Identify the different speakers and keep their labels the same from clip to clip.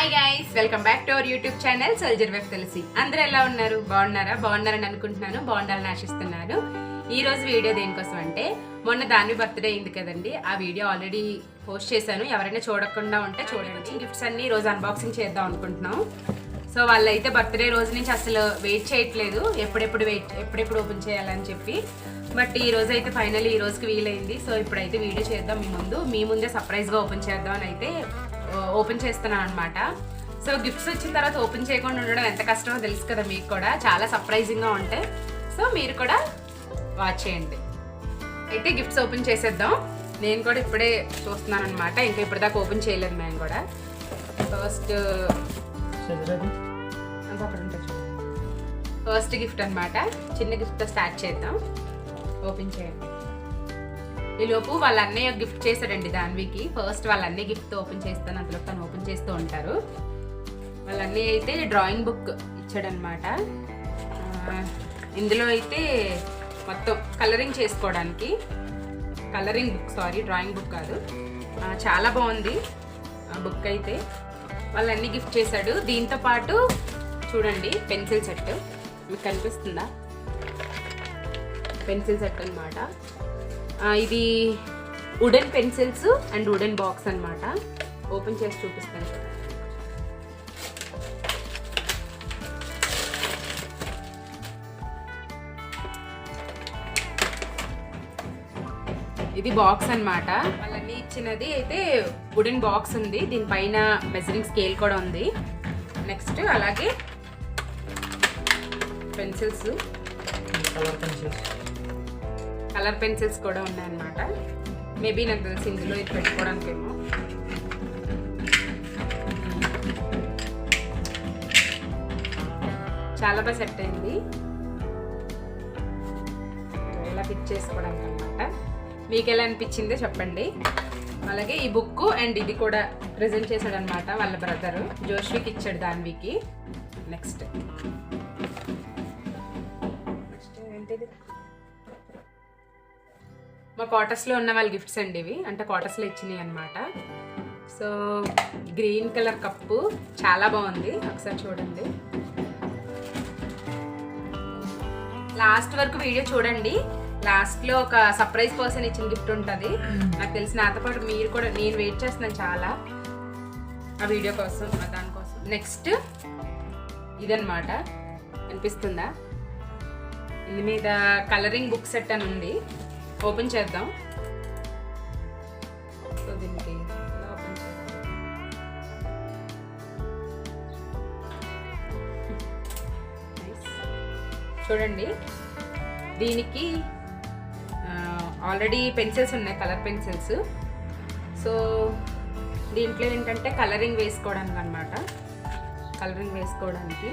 Speaker 1: Hi guys, welcome back to our YouTube channel soldier wife Tulasi. అందరూ ఎలా ఉన్నారు? బాగున్నారని అనుకుంటున్నాను. బాగుండాలని ఆశిస్తున్నాను. ఈ రోజు వీడియో దేనికోసం అంటే, మొన్న దాని బర్త్డే అయింది కదండి. ఆ వీడియో ఆల్రెడీ పోస్ట్ చేశాను. ఎవరైనా చూడకుండా ఉంటే చూడండి. గిఫ్ట్స్ అన్ని ఈ రోజు అన్బాక్సింగ్ చేద్దాం అనుకుంటున్నాం. సో వాళ్ళైతే బర్త్డే రోజు నుంచి అసలు వెయిట్ చేయట్లేదు, ఎప్పుడెప్పుడు ఓపెన్ చేయాలని చెప్పి. బట్ ఈ రోజు అయితే ఫైనల్లీ ఈ రోజుకి వీలైంది. సో ఇప్పుడైతే వీడియో చేద్దాం. మీ ముందే సర్ప్రైజ్గా ఓపెన్ చేద్దాం అని అయితే ఓపెన్ చేస్తున్నాను అనమాట. సో గిఫ్ట్స్ వచ్చిన తర్వాత ఓపెన్ చేయకుండా ఉండడం ఎంత కష్టమో తెలుసు కదా మీకు కూడా. చాలా సర్ప్రైజింగ్గా ఉంటాయి. సో మీరు కూడా వాచ్ చేయండి. అయితే గిఫ్ట్స్ ఓపెన్ చేసేద్దాం. నేను కూడా ఇప్పుడే చూస్తున్నాను అనమాట. ఇంకా ఇప్పటిదాకా ఓపెన్ చేయలేదు మేము కూడా. ఫస్ట్ గిఫ్ట్ అనమాట. చిన్న గిఫ్ట్తో స్టార్ట్ చేద్దాం. ఓపెన్ చేయండి. ఈలోపు వాళ్ళ అన్నయ్య గిఫ్ట్ చేశాడండి దాన్వికి. ఫస్ట్ వాళ్ళ అన్నయ్య గిఫ్ట్ ఓపెన్ చేస్తాను, అందులో తను ఓపెన్ చేస్తూ ఉంటారు. వాళ్ళ అన్నయ్య అయితే డ్రాయింగ్ బుక్ ఇచ్చాడనమాట. ఇందులో అయితే మొత్తం కలరింగ్ చేసుకోవడానికి డ్రాయింగ్ బుక్ కాదు. చాలా బాగుంది ఆ బుక్ అయితే. వాళ్ళన్నీ గిఫ్ట్ చేశాడు. దీంతో పాటు చూడండి పెన్సిల్ సెట్, మీకు కనిపిస్తుందా? పెన్సిల్ సెట్ అనమాట. ఇది wooden pencils and wooden box అనమాట. ఓపెన్ చేసి చూపిస్తాను. ఇది బాక్స్ అనమాట. వాళ్ళన్నీ ఇచ్చినది అయితే వుడెన్ బాక్స్ ఉంది. దీనిపైన మెజరింగ్ స్కేల్ కూడా ఉంది. నెక్స్ట్ అలాగే పెన్సిల్స్, కలర్ పెన్సిల్స్ కూడా ఉన్నాయన్నమాట. మేబీ నాకు తెలిసి ఇందులో ఇది పెట్టుకోవడానికేమో. చాలా బాగా సెట్ అయింది. ఇలా ఫిట్ చేసుకోవడానికి అనమాట. మీకు ఎలా అనిపించిందో చెప్పండి. అలాగే ఈ బుక్ అండ్ ఇది కూడా ప్రెజెంట్ చేశాడు అనమాట వాళ్ళ బ్రదరు. జోష్వికి ఇచ్చాడు దాన్వికి. నెక్స్ట్ ఏంటిది? మా క్వార్టర్స్లో ఉన్న వాళ్ళ గిఫ్ట్స్ అండి ఇవి. అంటే క్వార్టర్స్లో ఇచ్చినాయి అనమాట. సో గ్రీన్ కలర్ కప్పు చాలా బాగుంది. ఒకసారి చూడండి. లాస్ట్ వరకు వీడియో చూడండి. లాస్ట్లో ఒక సర్ప్రైజ్ పర్సన్ ఇచ్చిన గిఫ్ట్ ఉంటుంది. నాకు తెలిసి నాతో పాటు మీరు కూడా. నేను వెయిట్ చేస్తున్నాను చాలా ఆ వీడియో కోసం, దానికోసం. నెక్స్ట్ ఇదన్నమాట. అనిపిస్తుందా? ఇందు మీద కలరింగ్ బుక్ సెట్ అని ఉంది. ఓపెన్ చేద్దాం. సో దీనికి ఓపెన్ చేద్దాం. చూడండి, దీనికి ఆల్రెడీ పెన్సిల్స్ ఉన్నాయి, కలర్ పెన్సిల్స్. సో దీంట్లో ఏంటంటే కలరింగ్ వేసుకోవడానికి అనమాట. కలరింగ్ వేసుకోవడానికి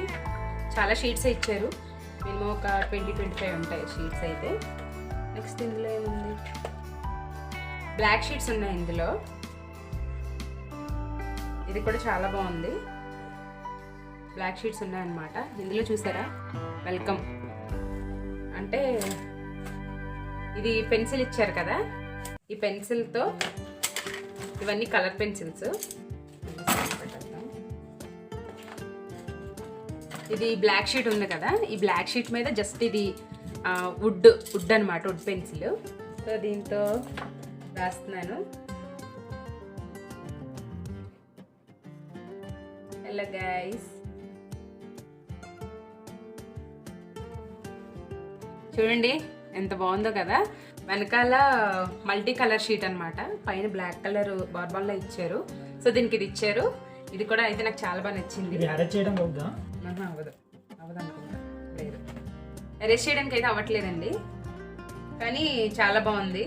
Speaker 1: చాలా షీట్స్ ఇచ్చారు. మినిమం ఒక 20-25 ఉంటాయి షీట్స్ అయితే. నెక్స్ట్ ఇందులో ఏముంది? బ్లాక్ షీట్స్ ఉన్నాయి ఇందులో. ఇది కూడా చాలా బాగుంది. బ్లాక్ షీట్స్ ఉన్నాయన్నమాట ఇందులో. చూసారా? వెల్కమ్ అంటే ఇది పెన్సిల్ ఇచ్చారు కదా. ఈ పెన్సిల్తో ఇవన్నీ కలర్ పెన్సిల్స్. ఇది బ్లాక్ షీట్ ఉంది కదా. ఈ బ్లాక్ షీట్ మీద జస్ట్ ఇది వుడ్ అనమాట, వుడ్ పెన్సిల్. సో దీంతో రాస్తున్నాను. హలో గైస్, చూడండి ఎంత బాగుందో కదా. వెనకాల మల్టీ కలర్ షీట్ అనమాట. పైన బ్లాక్ కలర్ బార్బన్లో ఇచ్చారు. సో దీనికి ఇది ఇచ్చారు. ఇది కూడా అయితే నాకు చాలా బాగా నచ్చింది. అవ్వదు అనుకుంటా. లేదు, ఎరేజ్ చేయడానికి అయితే అవ్వట్లేదండి, కానీ చాలా బాగుంది.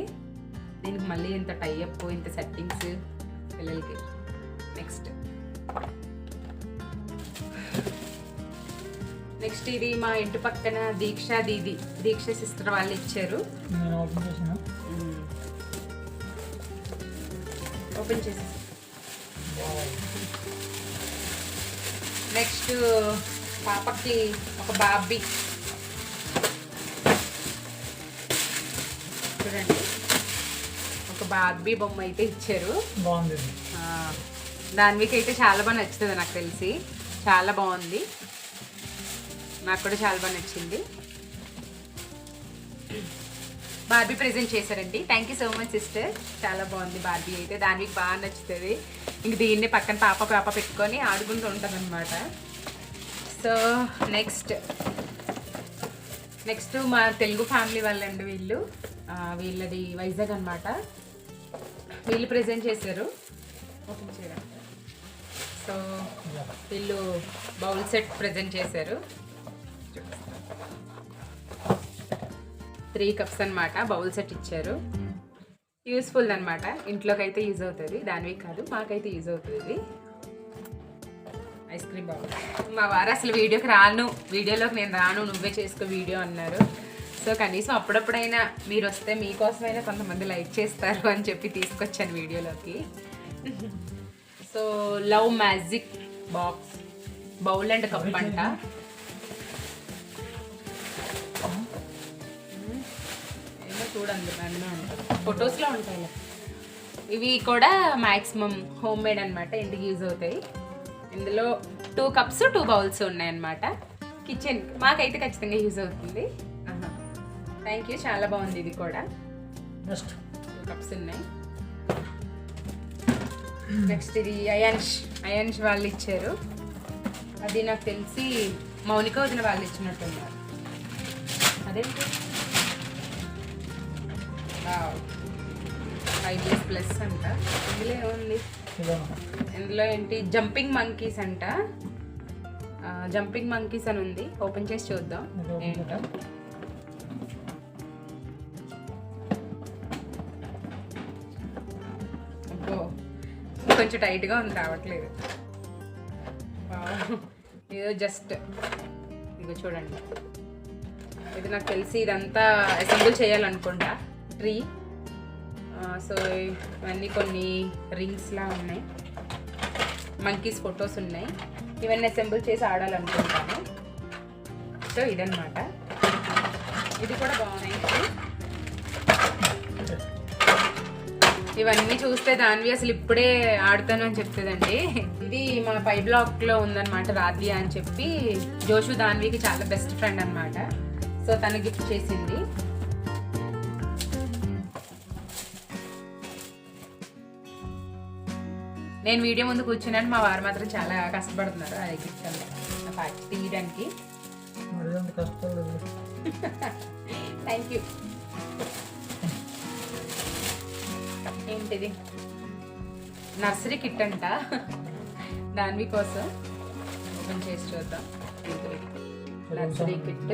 Speaker 1: దీనికి మళ్ళీ ఇంత టైఅప్, ఇంత సెట్టింగ్స్ పిల్లలకి. నెక్స్ట్ ఇది మా ఇంటి పక్కన దీక్ష సిస్టర్ వాళ్ళు ఇచ్చారు. ఓపెన్ చేసి నెక్స్ట్ పాపకి ఒక బాబీ. చూడండి, ఒక బార్బీ బొమ్మ అయితే ఇచ్చారు.
Speaker 2: బాగుంది.
Speaker 1: దానికి అయితే చాలా బాగా నచ్చుతుంది నాకు తెలిసి. చాలా బాగుంది, నాకు కూడా చాలా బాగా నచ్చింది. బార్బీ ప్రెజెంట్ చేశారండి. Thank you so much sister. చాలా బాగుంది బార్బీ అయితే, దానికి బాగా నచ్చుతుంది. ఇంక దీన్ని పక్కన పాప పెట్టుకొని ఆడుకుంటూ ఉంటుంది అనమాట. సో నెక్స్ట్ మా తెలుగు ఫ్యామిలీ వాళ్ళండి వీళ్ళు. వీళ్ళది వైజాగ్ అనమాట. వీళ్ళు ప్రెజెంట్ చేశారు. ఓపెన్ చేయడం. సో వీళ్ళు బౌల్ సెట్ ప్రెజెంట్ చేశారు. 3 కప్స్ అనమాట బౌల్ సెట్ ఇచ్చారు. యూస్ఫుల్ అనమాట, ఇంట్లోకి అయితే యూజ్ అవుతుంది. దానికి కాదు, మాకైతే యూజ్ అవుతుంది. Ice cream bowl. మా వారు అసలు వీడియోలోకి నేను రాను, నువ్వే చేసుకో వీడియో అన్నారు. సో కనీసం అప్పుడప్పుడైనా మీరు వస్తే మీకోసమైనా కొంతమంది లైక్ చేస్తారు అని చెప్పి తీసుకొచ్చాను వీడియోలోకి. So love magic box bowl and cup అంట. ఏమో చూడండి, అన్నీ ఉంటాయి, ఫొటోస్లో ఉంటాయి. ఇవి కూడా మ్యాక్సిమం హోమ్ మేడ్ అనమాట, ఇంటికి యూజ్ అవుతాయి. ఇందులో 2 కప్స్ 2 బౌల్స్ ఉన్నాయన్నమాట. కిచెన్ మాకైతే ఖచ్చితంగా యూజ్ అవుతుంది. థ్యాంక్ యూ, చాలా బాగుంది. ఇది కూడా 2 కప్స్ ఉన్నాయి. నెక్స్ట్ ఇది అయాన్ష్ వాళ్ళు ఇచ్చారు. అది నాకు తెలిసి మౌనిక వదిన వాళ్ళు ఇచ్చినట్టున్నారు. అదేంటి 5 years ప్లస్ అంట. ఇందులో ఏముంది, ఇందులో ఏంటి జంపింగ్ మంకీస్ అంట. జంపింగ్ మంకీస్ అని ఉంది. ఓపెన్ చేసి చూద్దాం ఏంటో. అబ్బో కొంచెం టైట్గా ఉంది, రావట్లేదు. ఏదో జస్ట్ ఇదిగో చూడండి. ఇది నాకు తెలిసి ఇదంతా అసెంబుల్ చేయాలనుకుంటా, ట్రీ. సో ఇవన్నీ కొన్ని రింగ్స్లా ఉన్నాయి, మంకీస్ ఫొటోస్ ఉన్నాయి. ఇవన్నీ అసెంబుల్ చేసి ఆడాలనుకుంటాను. సో ఇదన్నమాట. ఇది కూడా బాగున్నాయి. ఇవన్నీ చూస్తే దానివి అసలు ఇప్పుడే ఆడుతాను అని చెప్తుందండి. ఇది మా పై బ్లాక్లో ఉందన్నమాట, రాధ్య అని చెప్పి. జోషు దాన్వికి చాలా బెస్ట్ ఫ్రెండ్ అనమాట. సో తను గిఫ్ట్ చేసింది. నేను వీడియో ముందు కూర్చున్నాను, మా వారు మాత్రం చాలా కష్టపడుతున్నారు అది గిఫ్ట్ తీయడానికి. Thank you. ఏంటిది, నర్సరీ కిట్ అంట దాన్వి కోసం. ఓపెన్ చేసి చూద్దాం. Nursery kit.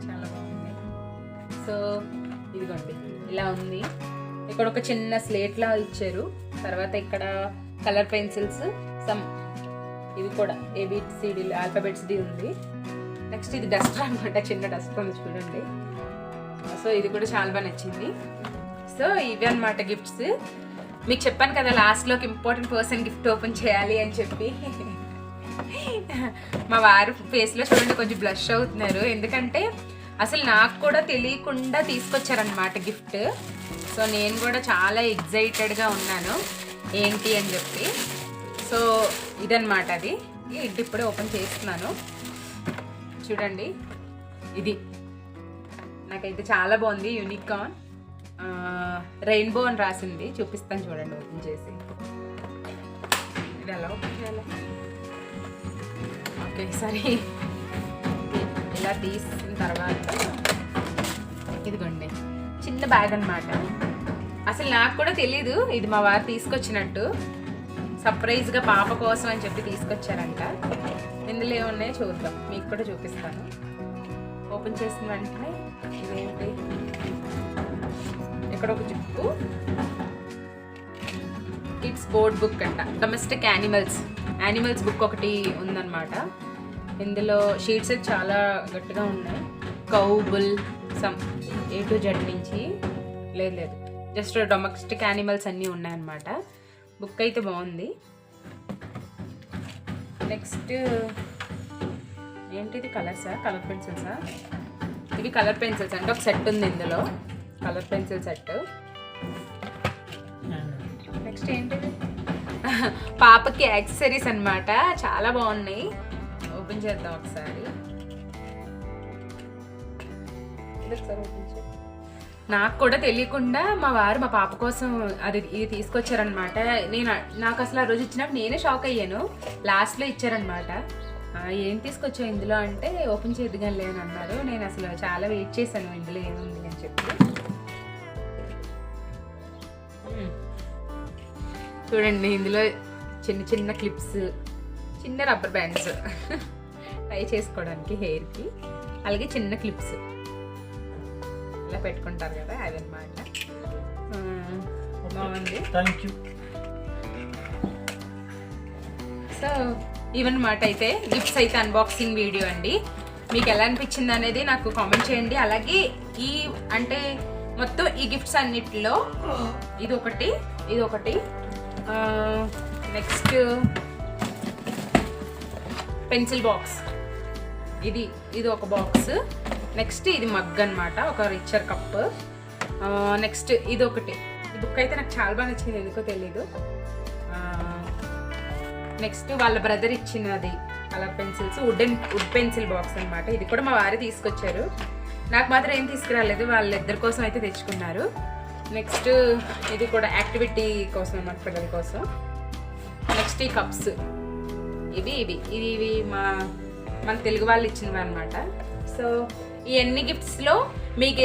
Speaker 1: చాలా బాగుంది. సో ఇదిగోండి ఇలా ఉంది. ఇక్కడ ఒక చిన్న స్లేట్ లా ఇచ్చారు. తర్వాత ఇక్కడ కలర్ పెన్సిల్స్, సమ్ ఇవి కూడా ABCD ఆల్ఫాబెట్స్ ది ఉంది. నెక్స్ట్ ఇది డస్టర్ అనమాట, చిన్న డస్టర్ ఉంది చూడండి. సో ఇది కూడా చాలా బాగా నచ్చింది. సో ఇవి అనమాట గిఫ్ట్స్. మీకు చెప్పాను కదా లాస్ట్లోకి ఇంపార్టెంట్ పర్సన్ గిఫ్ట్ ఓపెన్ చేయాలి అని చెప్పి. మా వారు ఫేస్లో చూడండి కొంచెం బ్లష్ అవుతున్నారు, ఎందుకంటే అసలు నాకు కూడా తెలియకుండా తీసుకొచ్చారనమాట గిఫ్ట్. సో నేను కూడా చాలా ఎగ్జైటెడ్గా ఉన్నాను ఏంటి అని చెప్పి. సో ఇదన్నమాట అది. ఇది ఇప్పుడే ఓపెన్ చేస్తున్నాను చూడండి. ఇది నాకైతే చాలా బాగుంది. యూనికార్న్ రెయిన్బో అని రాసింది, చూపిస్తాను చూడండి ఓపెన్ చేసి. ఇది ఎలా ఓపెన్ చేయాలి? ఓకే సరే, ఇలా తీసిన తర్వాత ఇదిగోండి చిన్న బ్యాగ్ అనమాట. అసలు నాకు కూడా తెలీదు ఇది మా వారు తీసుకొచ్చినట్టు, సర్ప్రైజ్గా పాప కోసం అని చెప్పి తీసుకొచ్చారంట. ఇందులో ఏమున్నాయో చూద్దాం, మీకు కూడా చూపిస్తాను. ఓపెన్ చేసిన వెంటనే ఇదేంటి, ఇక్కడ ఒక జిప్పు, కిడ్స్ బోర్డ్ బుక్ అంట, డొమెస్టిక్ యానిమల్స్ బుక్ ఒకటి ఉందన్నమాట. ఇందులో షీట్స్ చాలా గట్టిగా ఉన్నాయి. Cow, bull, some A to Z నుంచి లేదు జస్ట్ డొమెస్టిక్ యానిమల్స్ అన్నీ ఉన్నాయన్నమాట. బుక్ అయితే బాగుంది. నెక్స్ట్ ఏంటిది, కలర్ పెన్సిల్సా? ఇవి కలర్ పెన్సిల్స్ అంటే ఒక సెట్ ఉంది ఇందులో. Colour pencil set. నెక్స్ట్ ఏంటిది? పాపకి యాక్సెసరీస్ అన్నమాట, చాలా బాగున్నాయి. ఓపెన్ చేద్దాం ఒకసారి. నాకు కూడా తెలియకుండా మా వారు మా పాప కోసం ఇది తీసుకొచ్చారనమాట. నాకు అసలు ఆ రోజు ఇచ్చినప్పుడు నేనే షాక్ అయ్యాను. లాస్ట్లో ఇచ్చారనమాట. ఏం తీసుకొచ్చావు ఇందులో అంటే ఓపెన్ చేద్దాం లేని అన్నారు. నేను అసలు చాలా వెయిట్ చేశాను ఇందులో ఏముంది అని చెప్పి. చూడండి, ఇందులో చిన్న చిన్న క్లిప్స్, చిన్న రబ్బర్ బ్యాండ్స్ టై చేసుకోవడానికి హెయిర్కి, అలాగే చిన్న క్లిప్స్ ఇలా పెట్టుకుంటారు కదా, అవి అన్నమాట. బాగుంది. సో ఇవన్నమాట అయితే గిఫ్ట్స్ అయితే అన్బాక్సింగ్ వీడియో అండి. మీకు ఎలా అనిపించింది అనేది నాకు కామెంట్ చేయండి. అలాగే అంటే మొత్తం ఈ గిఫ్ట్స్ అన్నిటిలో ఇది ఒకటి నెక్స్ట్ పెన్సిల్ బాక్స్, ఇది ఒక బాక్స్. నెక్స్ట్ ఇది మగ్ అన్నమాట, ఒక రిచర్ కప్. నెక్స్ట్ ఇది ఒకటి. ఈ బుక్ అయితే నాకు చాలా బాగా నచ్చింది, ఎందుకో తెలీదు. నెక్స్ట్ వాళ్ళ బ్రదర్ ఇచ్చినది colour pencils, wood pencil box అన్నమాట. ఇది కూడా మా వారే తీసుకొచ్చారు, నాకు మాత్రం ఏం తీసుకురాలేదు, వాళ్ళిద్దరి కోసం అయితే తెచ్చుకున్నారు. నెక్స్ట్ ఇది కూడా యాక్టివిటీ కోసం అన్నమాట, పిల్లల కోసం. నెక్స్ట్ ఈ కప్స్, ఇవి మన తెలుగు వాళ్ళు ఇచ్చినవి అనమాట. సో ఈ అన్ని గిఫ్ట్స్లో మీకు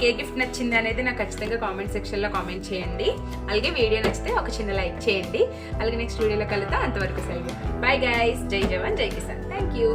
Speaker 1: ఏ గిఫ్ట్ నచ్చింది అనేది నాకు ఖచ్చితంగా కామెంట్ సెక్షన్లో కామెంట్ చేయండి. అలాగే వీడియో నచ్చితే ఒక చిన్న లైక్ చేయండి. అలాగే నెక్స్ట్ వీడియోలో కలుద్దాం. అంతవరకు సెలవు. Bye guys. జై జవాన్ జై కిసాన్. Thank you.